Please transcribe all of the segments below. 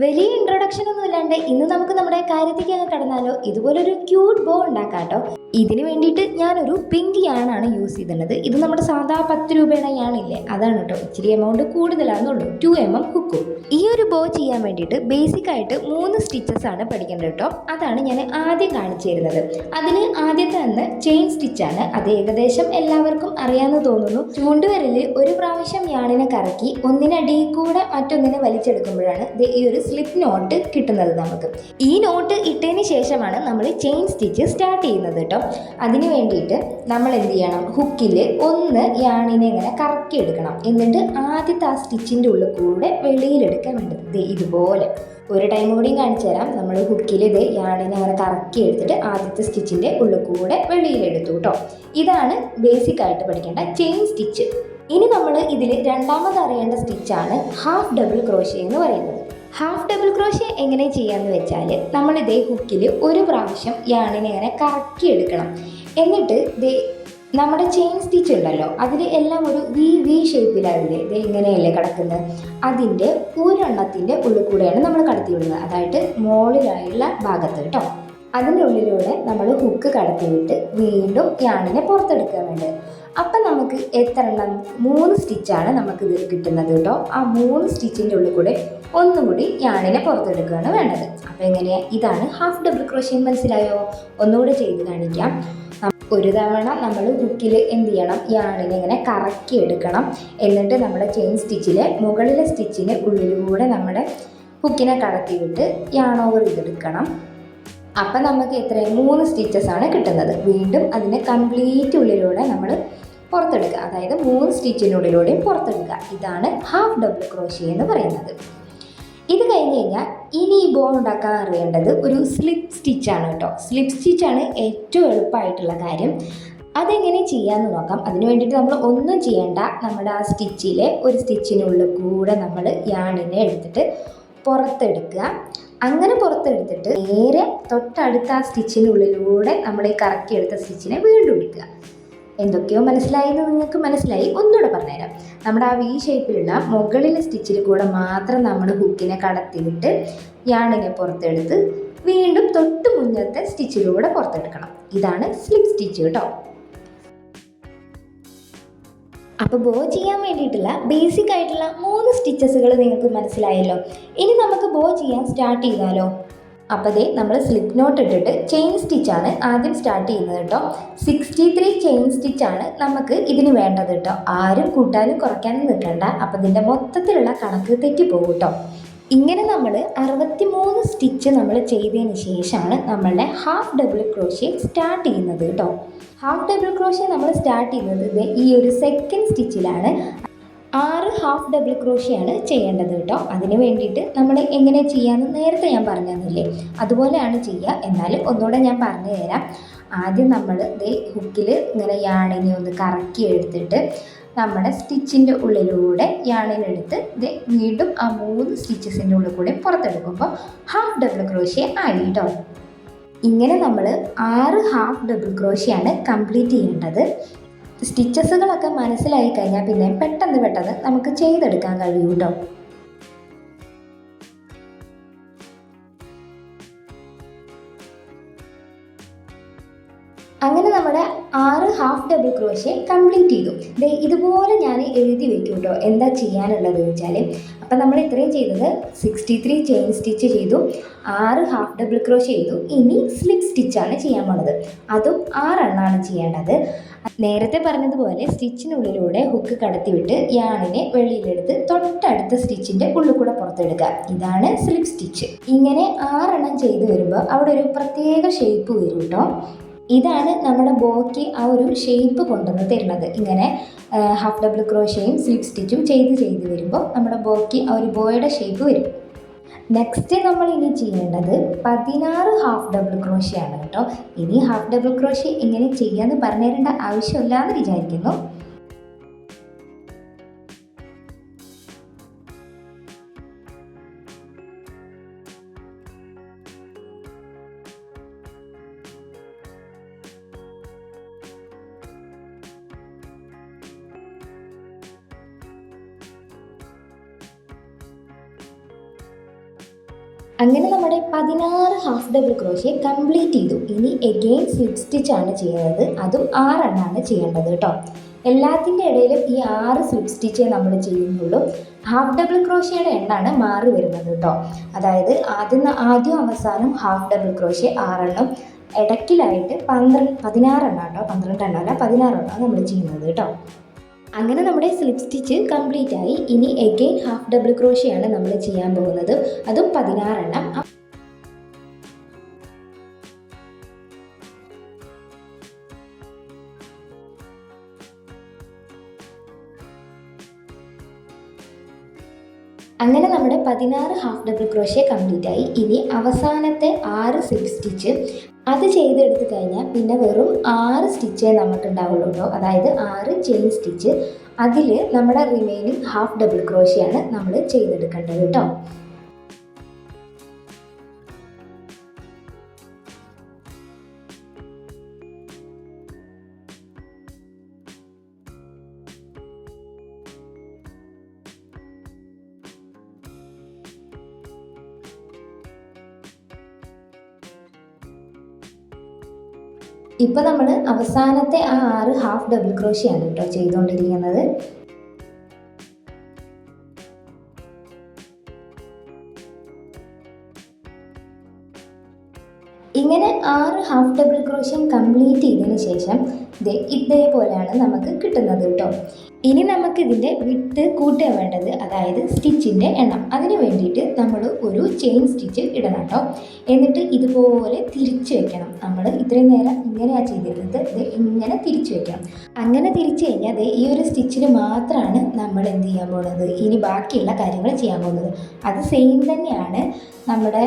വലിയ ഇൻട്രൊഡക്ഷൻ ഒന്നും ഇല്ലാണ്ട് ഇന്ന് നമുക്ക് നമ്മുടെ കാര്യത്തേക്ക് അങ്ങ് കടന്നാലോ. ഇതുപോലൊരു ക്യൂട്ട് ബോ ഉണ്ടാക്കാം കേട്ടോ. ഇതിന് വേണ്ടിയിട്ട് ഞാനൊരു പിങ്ക് യാണാണ് യൂസ് ചെയ്തിട്ടുള്ളത്. ഇത് നമ്മുടെ സാധാ 10 രൂപയുടെ യാണില്ലേ, അതാണ് കേട്ടോ. ഇച്ചിരി എമൗണ്ട് കൂടുതലാണെന്നുള്ളൂ. 2 mm ഹുക്കും. ഈ ഒരു ബോ ചെയ്യാൻ വേണ്ടിയിട്ട് ബേസിക് ആയിട്ട് 3 സ്റ്റിച്ചസ് ആണ് പഠിക്കേണ്ടത് കേട്ടോ. അതാണ് ഞാൻ ആദ്യം കാണിച്ചു തരുന്നത്. അതിന് ആദ്യത്തെ തന്നെ ചെയിൻ സ്റ്റിച്ചാണ്. അത് ഏകദേശം എല്ലാവർക്കും അറിയാമെന്ന് തോന്നുന്നു. ചൂണ്ടുവിരലിൽ ഒരു പ്രാവശ്യം യാണിനെ കറക്കി ഒന്നിനടിയിൽ കൂടെ മറ്റൊന്നിനെ വലിച്ചെടുക്കുമ്പോഴാണ് ഈ ഒരു സ്ലിപ്പ് നോട്ട് കിട്ടുന്നത് നമുക്ക്. ഈ നോട്ട് ഇട്ടതിന് ശേഷമാണ് നമ്മൾ ചെയിൻ സ്റ്റിച്ച് സ്റ്റാർട്ട് ചെയ്യുന്നത് കേട്ടോ. അതിന് വേണ്ടിയിട്ട് നമ്മൾ എന്ത് ചെയ്യണം, ഹുക്കിൽ ഒന്ന് യാണിനെ ഇങ്ങനെ കറക്കി എടുക്കണം. എന്നിട്ട് ആദ്യത്തെ ആ സ്റ്റിച്ചിൻ്റെ ഉള്ളിൽ കൂടെ വെളിയിലെടുക്കാൻ വേണ്ടത് ഇതുപോലെ. ഒരു ടൈം കൂടിയും കാണിച്ചു തരാം. നമ്മൾ ഹുക്കിൽ യാണിനെ അങ്ങനെ കറക്കി എടുത്തിട്ട് ആദ്യത്തെ സ്റ്റിച്ചിൻ്റെ ഉള്ളിൽ കൂടെ വെളിയിലെടുത്തു കേട്ടോ. ഇതാണ് ബേസിക് ആയിട്ട് പഠിക്കേണ്ട ചെയിൻ സ്റ്റിച്ച്. ഇനി നമ്മൾ ഇതിൽ രണ്ടാമത് അറിയേണ്ട സ്റ്റിച്ചാണ് ഹാഫ് ഡബിൾ ക്രോഷ്യ എന്ന് പറയുന്നത്. ഹാഫ് ഡബിൾ ക്രോഷ്യ എങ്ങനെ ചെയ്യാമെന്ന് വെച്ചാൽ നമ്മളിതേ ഹുക്കിൽ ഒരു പ്രാവശ്യം യാണിനെ ഇങ്ങനെ കറക്കി എടുക്കണം. എന്നിട്ട് നമ്മുടെ ചെയിൻ സ്റ്റിച്ച് ഉണ്ടല്ലോ, അതിൽ എല്ലാം ഒരു വി ഷേപ്പിലാവില്ലേ, ഇങ്ങനെയല്ലേ കിടക്കുന്നത്. അതിൻ്റെ ഒരെണ്ണത്തിൻ്റെ ഉള്ളിൽ കൂടെയാണ് നമ്മൾ കടത്തി വിടുന്നത്, അതായത് മുകളിലായുള്ള ഭാഗത്ത് കേട്ടോ. അതിൻ്റെ ഉള്ളിലൂടെ നമ്മൾ ഹുക്ക് കടത്തി വിട്ട് വീണ്ടും യാണിനെ പുറത്തെടുക്കാൻ വേണ്ടത്. അപ്പം നമുക്ക് എത്ര എണ്ണം, 3 സ്റ്റിച്ചാണ് നമുക്ക് ഇതിൽ കിട്ടുന്നത് കേട്ടോ. ആ 3 സ്റ്റിച്ചിൻ്റെ ഉള്ളിൽ കൂടെ ഒന്നും കൂടി യാണിനെ പുറത്തെടുക്കുകയാണ് വേണ്ടത്. അപ്പോൾ എങ്ങനെയാണ്, ഇതാണ് ഹാഫ് ഡബിൾ ക്രോഷ്യ. മനസ്സിലായോ? ഒന്നുകൂടെ ചെയ്ത് കാണിക്കാം. ഒരു തവണ നമ്മൾ ഹുക്കിൽ എന്ത് ചെയ്യണം, യാണിനെ ഇങ്ങനെ കറക്കി എടുക്കണം. എന്നിട്ട് നമ്മുടെ ചെയിൻ സ്റ്റിച്ചിലെ മുകളിലെ സ്റ്റിച്ചിന് ഉള്ളിലൂടെ നമ്മുടെ ഹുക്കിനെ കടത്തി വിട്ട് യാൺ ഓവർ ചെയ്തെടുക്കണം. അപ്പം നമുക്ക് എത്രയും 3 സ്റ്റിച്ചസ് ആണ് കിട്ടുന്നത്. വീണ്ടും അതിനെ കംപ്ലീറ്റ് ഉള്ളിലൂടെ നമ്മൾ പുറത്തെടുക്കുക, അതായത് 3 സ്റ്റിച്ചിനുള്ളിലൂടെയും പുറത്തെടുക്കുക. ഇതാണ് ഹാഫ് ഡബിൾ ക്രോഷ്യ എന്ന് പറയുന്നത്. ഇത് കഴിഞ്ഞ് കഴിഞ്ഞാൽ ഇനി ഈ ബോ ഉണ്ടാക്കാൻ അറിയേണ്ടത് ഒരു സ്ലിപ്പ് സ്റ്റിച്ചാണ് കേട്ടോ. സ്ലിപ്പ് സ്റ്റിച്ചാണ് ഏറ്റവും എളുപ്പമായിട്ടുള്ള കാര്യം. അതെങ്ങനെ ചെയ്യാമെന്ന് നോക്കാം. അതിന് വേണ്ടിയിട്ട് നമ്മൾ ഒന്നും ചെയ്യേണ്ട. നമ്മുടെ ആ സ്റ്റിച്ചിലെ ഒരു സ്റ്റിച്ചിനുള്ളിൽ കൂടെ നമ്മൾ യാണിനെ എടുത്തിട്ട് പുറത്തെടുക്കുക. അങ്ങനെ പുറത്തെടുത്തിട്ട് നേരെ തൊട്ടടുത്ത ആ സ്റ്റിച്ചിനുള്ളിലൂടെ നമ്മൾ ഈ കറക്കിയെടുത്ത സ്റ്റിച്ചിനെ വീണ്ടും എടുക്കുക. എന്തൊക്കെയോ മനസ്സിലായെന്ന് നിങ്ങൾക്ക് മനസ്സിലായി. ഒന്നുകൂടെ പറഞ്ഞുതരാം. നമ്മുടെ ആ വി ഷേപ്പിലുള്ള മുകളിലെ സ്റ്റിച്ചിൽ കൂടെ മാത്രം നമ്മൾ ഹുക്കിനെ കടത്തിവിട്ട് യാണിനെ പുറത്തെടുത്ത് വീണ്ടും തൊട്ട് മുന്നത്തെ സ്റ്റിച്ചിലൂടെ പുറത്തെടുക്കണം. ഇതാണ് സ്ലിപ്പ് സ്റ്റിച്ച് കേട്ടോ. അപ്പോൾ ബോ ചെയ്യാൻ വേണ്ടിയിട്ടുള്ള ബേസിക് ആയിട്ടുള്ള 3 സ്റ്റിച്ചസുകൾ നിങ്ങൾക്ക് മനസ്സിലായല്ലോ. ഇനി നമുക്ക് ബോ ചെയ്യാൻ സ്റ്റാർട്ട് ചെയ്താലോ. അപ്പോൾ നമ്മൾ സ്ലിപ്പ് നോട്ട് ഇട്ടിട്ട് ചെയിൻ സ്റ്റിച്ചാണ് ആദ്യം സ്റ്റാർട്ട് ചെയ്യുന്നത് കേട്ടോ. 63 ചെയിൻ സ്റ്റിച്ചാണ് നമുക്ക് ഇതിന് വേണ്ടത് കേട്ടോ. ആരും കൂട്ടാനും കുറയ്ക്കാനും നിൽക്കണ്ട. അപ്പോൾ ഇതിൻ്റെ മൊത്തത്തിലുള്ള കണക്ക് തെറ്റിപ്പോകും കേട്ടോ. ഇങ്ങനെ നമ്മൾ 63 സ്റ്റിച്ച് നമ്മൾ ചെയ്തതിന് ശേഷമാണ് നമ്മളുടെ ഹാഫ് ഡബിൾ ക്രോഷ്യ സ്റ്റാർട്ട് ചെയ്യുന്നത് കേട്ടോ. ഹാഫ് ഡബിൾ ക്രോഷ്യ നമ്മൾ സ്റ്റാർട്ട് ചെയ്യുന്നത് ഈ ഒരു സെക്കൻഡ് സ്റ്റിച്ചിലാണ്. 6 ഹാഫ് ഡബിൾ ക്രോഷ്യാണ് ചെയ്യേണ്ടത് കേട്ടോ. അതിന് വേണ്ടിയിട്ട് നമ്മൾ എങ്ങനെ ചെയ്യാമെന്ന് നേരത്തെ ഞാൻ പറഞ്ഞു തന്നില്ലേ, അതുപോലെയാണ് ചെയ്യുക. എന്നാലും ഒന്നുകൂടെ ഞാൻ പറഞ്ഞു തരാം. ആദ്യം നമ്മൾ ഹുക്കിൽ ഇങ്ങനെ യാണിനെ ഒന്ന് കറക്കി എടുത്തിട്ട് നമ്മുടെ സ്റ്റിച്ചിൻ്റെ ഉള്ളിലൂടെ യാണിനെടുത്ത് വീണ്ടും ആ 3 സ്റ്റിച്ചസിൻ്റെ ഉള്ളിൽ കൂടെ പുറത്തെടുക്കുമ്പോൾ ഹാഫ് ഡബിൾ ക്രോഷ്യ ആയി കേട്ടോ. ഇങ്ങനെ നമ്മൾ 6 ഹാഫ് ഡബിൾ ക്രോഷ്യാണ് കംപ്ലീറ്റ് ചെയ്യേണ്ടത്. സ്റ്റിച്ചസുകളൊക്കെ മനസ്സിലായി കഴിഞ്ഞാൽ പിന്നെ പെട്ടെന്ന് നമുക്ക് ചെയ്തെടുക്കാൻ കഴിയും കേട്ടോ. അങ്ങനെ നമ്മുടെ 6 ഹാഫ് ഡബിൾ ക്രോഷ്യ കംപ്ലീറ്റ് ചെയ്തു. ഇതുപോലെ ഞാൻ എഴുതി വെക്കും കേട്ടോ എന്താ ചെയ്യാനുള്ളത് വെച്ചാൽ. അപ്പം നമ്മൾ ഇത്രയും ചെയ്തത് 63 ചെയിൻ സ്റ്റിച്ച് ചെയ്തു, 6 ഹാഫ് ഡബിൾ ക്രോഷ്യ ചെയ്തു. ഇനി സ്ലിപ്പ് സ്റ്റിച്ചാണ് ചെയ്യാൻ പോണത്. അതും 6 എണ്ണമാണ് ചെയ്യേണ്ടത്. നേരത്തെ പറഞ്ഞതുപോലെ സ്റ്റിച്ചിനുള്ളിലൂടെ ഹുക്ക് കടത്തിവിട്ട് യാണിനെ വെളിയിലെടുത്ത് തൊട്ടടുത്ത സ്റ്റിച്ചിൻ്റെ ഉള്ളിൽ കൂടെ പുറത്തെടുക്കുക. ഇതാണ് സ്ലിപ്പ് സ്റ്റിച്ച്. ഇങ്ങനെ 6 എണ്ണം ചെയ്ത് വരുമ്പോൾ അവിടെ ഒരു പ്രത്യേക ഷേപ്പ് വരും കേട്ടോ. ഇതാണ് നമ്മുടെ ബോയ്ക്ക് ആ ഒരു ഷേപ്പ് കൊണ്ടുവന്ന് തരുന്നത്. ഇങ്ങനെ ഹാഫ് ഡബിൾ ക്രോഷ്യയും സ്ലിപ്പ് സ്റ്റിച്ചും ചെയ്ത് വരുമ്പോൾ നമ്മുടെ ബോയ്ക്ക് ആ ഒരു ബോയുടെ ഷേപ്പ് വരും. നെക്സ്റ്റ് നമ്മൾ ഇനി ചെയ്യേണ്ടത് 16 ഹാഫ് ഡബിൾ ക്രോഷ്യ ആണ് കേട്ടോ. ഇനി ഹാഫ് ഡബിൾ ക്രോഷ്യ എങ്ങനെ ചെയ്യാമെന്ന് പറഞ്ഞു തരേണ്ട ആവശ്യമില്ല എന്ന് വിചാരിക്കുന്നു. അങ്ങനെ നമ്മുടെ 16 ഹാഫ് ഡബിൾ ക്രോഷ്യ കംപ്ലീറ്റ് ചെയ്തു. ഇനി എഗെയിൻ സ്ലിപ്പ് സ്റ്റിച്ചാണ് ചെയ്യുന്നത്. അതും 6 എണ്ണമാണ് ചെയ്യേണ്ടത് കേട്ടോ. എല്ലാത്തിൻ്റെ ഇടയിലും ഈ 6 സ്ലിപ്പ് സ്റ്റിച്ചേ നമ്മൾ ചെയ്യുന്നുള്ളൂ. ഹാഫ് ഡബിൾ ക്രോഷ്യയുടെ എണ്ണമാണ് മാറി വരുന്നത് കേട്ടോ. അതായത് ആദ്യം അവസാനം ഹാഫ് ഡബിൾ ക്രോഷ്യ 6 എണ്ണം, ഇടയ്ക്കിലായിട്ട് 16 എണ്ണം കേട്ടോ. 12 എണ്ണമല്ല 16 എണ്ണം നമ്മൾ ചെയ്യുന്നത് കേട്ടോ. അങ്ങനെ നമ്മുടെ സ്ലിപ്പ് സ്റ്റിച്ച് കംപ്ലീറ്റ് ആയി. ഇനി എഗെയിൻ ഹാഫ് ഡബിൾ ക്രോഷ്യയാണ് നമ്മൾ ചെയ്യാൻ പോകുന്നത്. അതും 16 എണ്ണം. അങ്ങനെ നമ്മുടെ 16 ഹാഫ് ഡബിൾ ക്രോഷ്യ കംപ്ലീറ്റ് ആയി. ഇനി അവസാനത്തെ 6 സ്ലിപ്പ് സ്റ്റിച്ച് അത് ചെയ്തെടുത്ത് കഴിഞ്ഞാൽ പിന്നെ വെറും 6 സ്റ്റിച്ചേ നമുക്കുണ്ടാവുള്ളൂ കേട്ടോ. അതായത് 6 ചെയിൻ സ്റ്റിച്ച്. അതിൽ നമ്മുടെ റിമൈനിങ് ഹാഫ് ഡബിൾ ക്രോഷ്യയാണ് നമ്മൾ ചെയ്തെടുക്കേണ്ടത് കേട്ടോ. ഇപ്പോൾ നമ്മൾ അവസാനത്തെ ആ 6 ഹാഫ് ഡബിൾ ക്രോഷ്യയാണ് കേട്ടോ ചെയ്തുകൊണ്ടിരിക്കുന്നത്. ഇങ്ങനെ 6 ഹാഫ് ഡബിൾ ക്രോഷ്യം കംപ്ലീറ്റ് ചെയ്തതിന് ശേഷം ഇതേപോലെയാണ് നമുക്ക് കിട്ടുന്നത് കേട്ടോ. ഇനി നമുക്കിതിൻ്റെ വിട്ട് കൂട്ടുക വേണ്ടത്, അതായത് സ്റ്റിച്ചിൻ്റെ എണ്ണം. അതിന് വേണ്ടിയിട്ട് നമ്മൾ ഒരു ചെയിൻ സ്റ്റിച്ച് ഇടണം കേട്ടോ. എന്നിട്ട് ഇതുപോലെ തിരിച്ച് വെക്കണം. നമ്മൾ ഇത്രയും നേരം ഇങ്ങനെയാണ് ചെയ്തിരുന്നത്, ഇങ്ങനെ തിരിച്ച് വെക്കണം. അങ്ങനെ തിരിച്ച് കഴിഞ്ഞാൽ ഈ ഒരു സ്റ്റിച്ചിന് മാത്രമാണ് നമ്മൾ എന്ത് ചെയ്യാൻ പോകുന്നത്, ഇനി ബാക്കിയുള്ള കാര്യങ്ങൾ ചെയ്യാൻ പോകുന്നത്. അത് സെയിം തന്നെയാണ്. നമ്മുടെ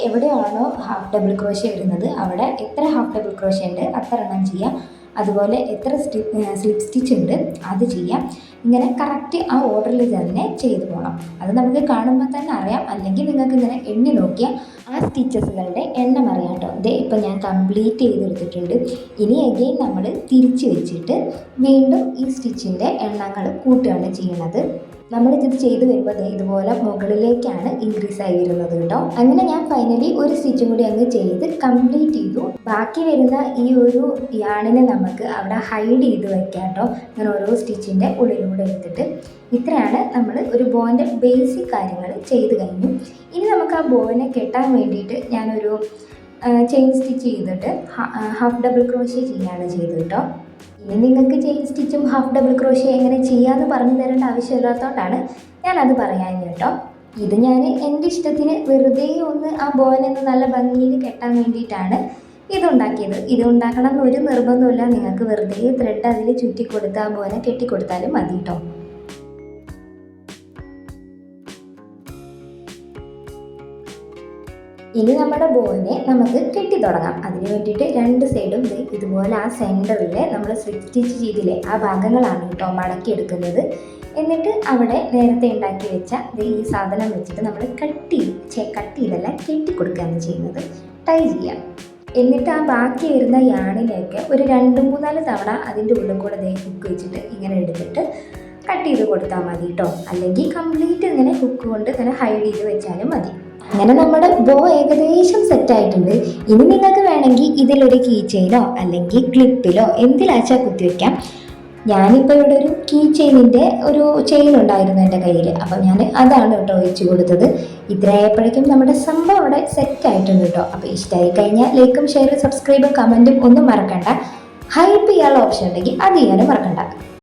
എവിടെയാണോ ഹാഫ് ഡബിൾ ക്രോഷ്യ വരുന്നത് അവിടെ എത്ര ഹാഫ് ഡബിൾ ക്രോഷ്യ ഉണ്ട് അത്ര എണ്ണം ചെയ്യാം. അതുപോലെ എത്ര സ്ലിപ്പ് സ്റ്റിച്ച് ഉണ്ട് അത് ചെയ്യാം. ഇങ്ങനെ കറക്റ്റ് ആ ഓർഡറിൽ തന്നെ ചെയ്തു പോകണം. അത് നമുക്ക് കാണുമ്പോൾ തന്നെ അറിയാം. അല്ലെങ്കിൽ നിങ്ങൾക്ക് ഇങ്ങനെ എണ്ണി നോക്കിയാൽ ആ സ്റ്റിച്ചസുകളുടെ എണ്ണം അറിയാം കേട്ടോ. ഇപ്പം ഞാൻ കംപ്ലീറ്റ് ചെയ്തെടുത്തിട്ടുണ്ട്. ഇനി അഗെയിൻ നമ്മൾ തിരിച്ച് വെച്ചിട്ട് വീണ്ടും ഈ സ്റ്റിച്ചിൻ്റെ എണ്ണങ്ങൾ കൂട്ടുകയാണ് ചെയ്യുന്നത്. നമ്മളിത് ചെയ്ത് വരുമ്പോൾ ഇതുപോലെ മുകളിലേക്കാണ് ഇൻക്രീസ് ആയി വരുന്നത് കേട്ടോ. അങ്ങനെ ഞാൻ ഫൈനലി ഒരു സ്റ്റിച്ചും കൂടി അങ്ങ് ചെയ്ത് കംപ്ലീറ്റ് ചെയ്തു. ബാക്കി വരുന്ന ഈ ഒരു യാണിനെ നമുക്ക് അവിടെ ഹൈഡ് ചെയ്ത് വയ്ക്കാം കേട്ടോ. അങ്ങനെ ഓരോ സ്റ്റിച്ചിൻ്റെ ഉള്ളിലൂടെ എടുത്തിട്ട് ഇത്രയാണ് നമ്മൾ ഒരു ബോൻ്റെ ബേസിക് കാര്യങ്ങൾ ചെയ്ത് കഴിഞ്ഞു. ഇനി നമുക്ക് ആ ബോനെ കെട്ടാൻ വേണ്ടിയിട്ട് ഞാനൊരു ചെയിൻ സ്റ്റിച്ച് ചെയ്തിട്ട് ഹാഫ് ഡബിൾ ക്രോഷ്യ ചെയ്യാണ് ചെയ്തത് കേട്ടോ. ഇനി നിങ്ങൾക്ക് ചെയിൻ സ്റ്റിച്ചും ഹാഫ് ഡബിൾ ക്രോഷ്യ എങ്ങനെ ചെയ്യാമെന്ന് പറഞ്ഞു തരേണ്ട ആവശ്യമില്ലാത്തതുകൊണ്ടാണ് ഞാനത് പറയാൻ കേട്ടോ. ഇത് ഞാൻ എൻ്റെ ഇഷ്ടത്തിന് വെറുതെ ഒന്ന് ആ ബോനൊന്ന് നല്ല ഭംഗിയിൽ കെട്ടാൻ വേണ്ടിയിട്ടാണ് ഇതുണ്ടാക്കിയത്. ഇത് ഉണ്ടാക്കണം എന്നൊരു നിർബന്ധമില്ല. നിങ്ങൾക്ക് വെറുതെ ത്രെഡ് അതിൽ ചുറ്റിക്കൊടുത്ത് ആ ബോനെ കെട്ടിക്കൊടുത്താലും മതി കേട്ടോ. ഇനി നമ്മുടെ ബോനെ നമുക്ക് കെട്ടി തുടങ്ങാം. അതിന് വേണ്ടിയിട്ട് 2 സൈഡും ഇതുപോലെ ആ സെൻറ്ററിൽ നമ്മൾ സ്ലിപ്പ് സ്റ്റിച്ച് ചെയ്തില്ലേ ആ ഭാഗങ്ങളാണ് കേട്ടോ മടക്കിയെടുക്കുന്നത്. എന്നിട്ട് അവിടെ നേരത്തെ ഉണ്ടാക്കി വെച്ച ഈ സാധനം വെച്ചിട്ട് നമ്മൾ കട്ട് ചെയ്തല്ല കെട്ടിക്കൊടുക്കുകയാണ് ചെയ്യുന്നത്. ടൈ ചെയ്യാം. എന്നിട്ട് ആ ബാക്കി വരുന്ന യാണിലേക്ക് ഒരു 2-3-4 തവണ അതിൻ്റെ ഉള്ളിൽ കൂടെ ഹുക്ക് വെച്ചിട്ട് ഇങ്ങനെ എടുത്തിട്ട് കട്ട് ചെയ്ത് കൊടുത്താൽ മതി കേട്ടോ. അല്ലെങ്കിൽ കംപ്ലീറ്റ് ഇങ്ങനെ ഹുക്ക് കൊണ്ട് ഇങ്ങനെ ഹൈഡ് ചെയ്ത് വെച്ചാലും മതി. അങ്ങനെ നമ്മുടെ ബോ ഏകദേശം സെറ്റായിട്ടുണ്ട്. ഇനി നിങ്ങൾക്ക് വേണമെങ്കിൽ ഇതിലൊരു കീ ചെയിനോ അല്ലെങ്കിൽ ക്ലിപ്പിലോ എന്തിലാച്ചാൽ കുത്തിവെക്കാം. ഞാനിപ്പോൾ ഇവിടെ ഒരു കീ ചെയിനിൻ്റെ ഒരു ചെയിൻ ഉണ്ടായിരുന്നു എൻ്റെ കയ്യിൽ. അപ്പോൾ ഞാൻ അതാണ് കേട്ടോ വെച്ച് കൊടുത്തത്. ഇത്രയായപ്പോഴേക്കും നമ്മുടെ സംഭവം അവിടെ സെറ്റായിട്ടുണ്ട് കേട്ടോ. അപ്പോൾ ഇഷ്ടമായി കഴിഞ്ഞാൽ ലൈക്കും ഷെയറും സബ്സ്ക്രൈബും കമൻറ്റും ഒന്നും മറക്കണ്ട. ഹൈപ്പ് ചെയ്യാനുള്ള ഓപ്ഷൻ ഉണ്ടെങ്കിൽ അത് ചെയ്യാനും മറക്കണ്ട.